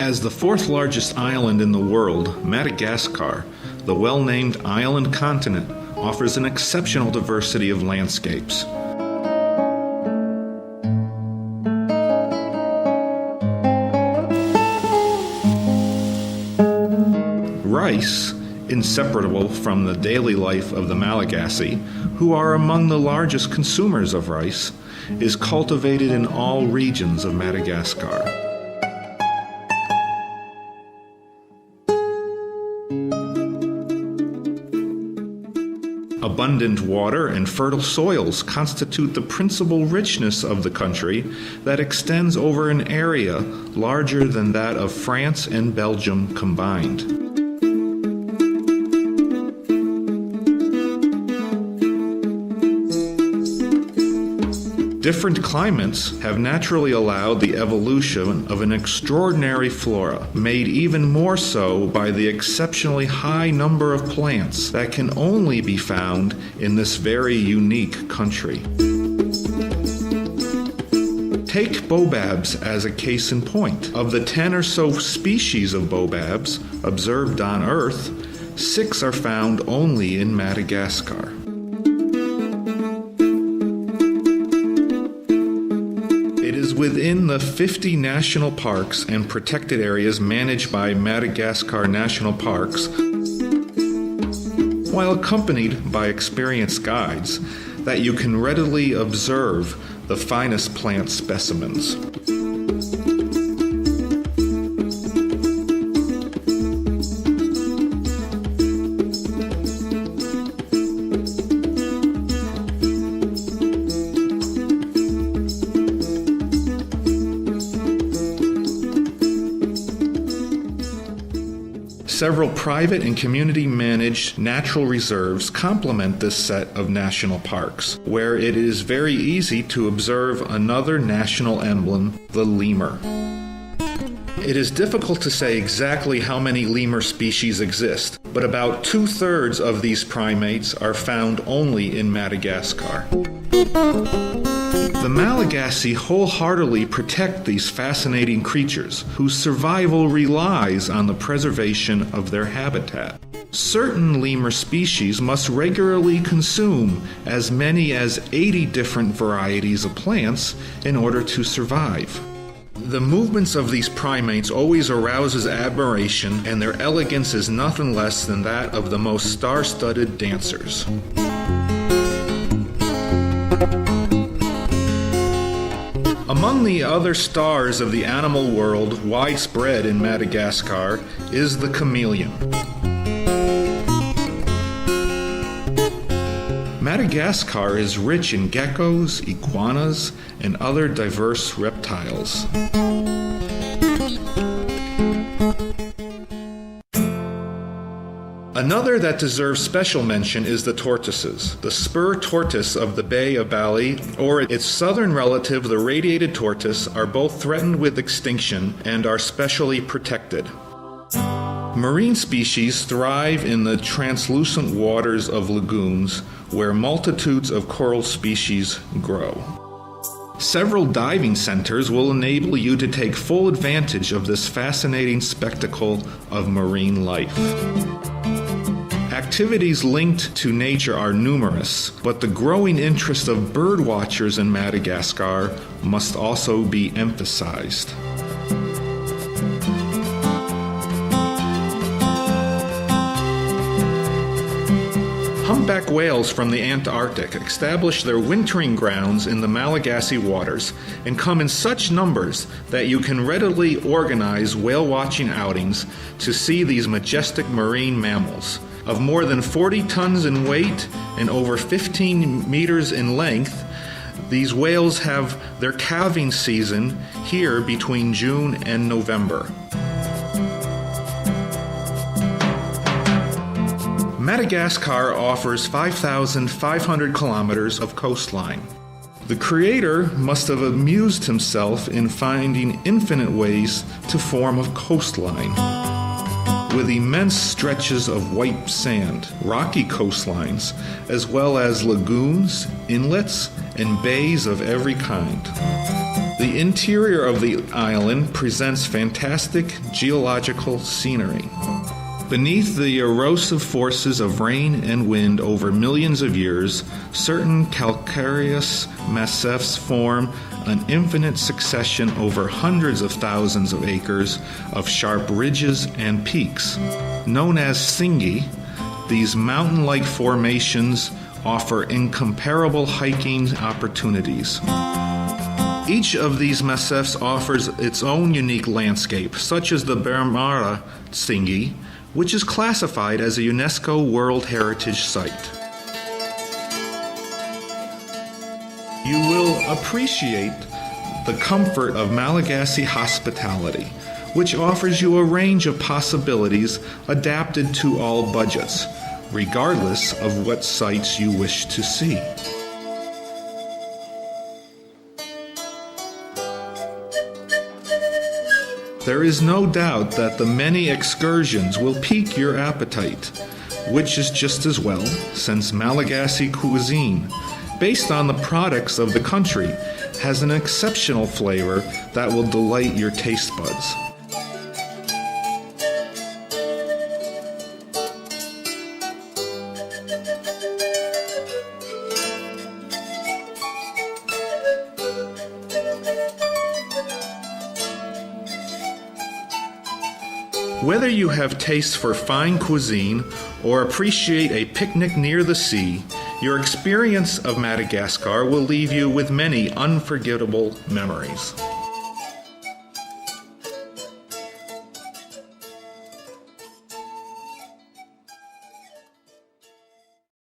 As the fourth largest island in the world, Madagascar, the well-named island continent, offers an exceptional diversity of landscapes. Rice, inseparable from the daily life of the Malagasy, who are among the largest consumers of rice, is cultivated in all regions of Madagascar. Abundant water and fertile soils constitute the principal richness of the country that extends over an area larger than that of France and Belgium combined. Different climates have naturally allowed the evolution of an extraordinary flora, made even more so by the exceptionally high number of plants that can only be found in this very unique country. Take baobabs as a case in point. Of the 10 or so species of baobabs observed on Earth, 6 are found only in Madagascar. Within the 50 national parks and protected areas managed by Madagascar National Parks, while accompanied by experienced guides, that you can readily observe the finest plant specimens. Several private and community-managed natural reserves complement this set of national parks, where it is very easy to observe another national emblem, the lemur. It is difficult to say exactly how many lemur species exist, but about 2/3 of these primates are found only in Madagascar. The Malagasy wholeheartedly protect these fascinating creatures, whose survival relies on the preservation of their habitat. Certain lemur species must regularly consume as many as 80 different varieties of plants in order to survive. The movements of these primates always arouses admiration, and their elegance is nothing less than that of the most star-studded dancers. Among the other stars of the animal world widespread in Madagascar is the chameleon. Madagascar is rich in geckos, iguanas, and other diverse reptiles. Another that deserves special mention is the tortoises. The spur tortoise of the Bay of Bali, or its southern relative, the radiated tortoise, are both threatened with extinction and are specially protected. Marine species thrive in the translucent waters of lagoons, where multitudes of coral species grow. Several diving centers will enable you to take full advantage of this fascinating spectacle of marine life. Activities linked to nature are numerous, but the growing interest of bird watchers in Madagascar must also be emphasized. Humpback whales from the Antarctic establish their wintering grounds in the Malagasy waters and come in such numbers that you can readily organize whale-watching outings to see these majestic marine mammals. Of more than 40 tons in weight and over 15 meters in length, these whales have their calving season here between June and November. Madagascar offers 5,500 kilometers of coastline. The creator must have amused himself in finding infinite ways to form a coastline, with immense stretches of white sand, rocky coastlines, as well as lagoons, inlets, and bays of every kind. The interior of the island presents fantastic geological scenery. Beneath the erosive forces of rain and wind over millions of years, certain calcareous massifs form an infinite succession over hundreds of thousands of acres of sharp ridges and peaks. Known as thingy, these mountain-like formations offer incomparable hiking opportunities. Each of these massifs offers its own unique landscape, such as the Bermara thingy, which is classified as a UNESCO World Heritage Site. You will appreciate the comfort of Malagasy hospitality, which offers you a range of possibilities adapted to all budgets, regardless of what sites you wish to see. There is no doubt that the many excursions will pique your appetite, which is just as well, since Malagasy cuisine, based on the products of the country, has an exceptional flavor that will delight your taste buds. Whether you have taste for fine cuisine or appreciate a picnic near the sea, your experience of Madagascar will leave you with many unforgettable memories.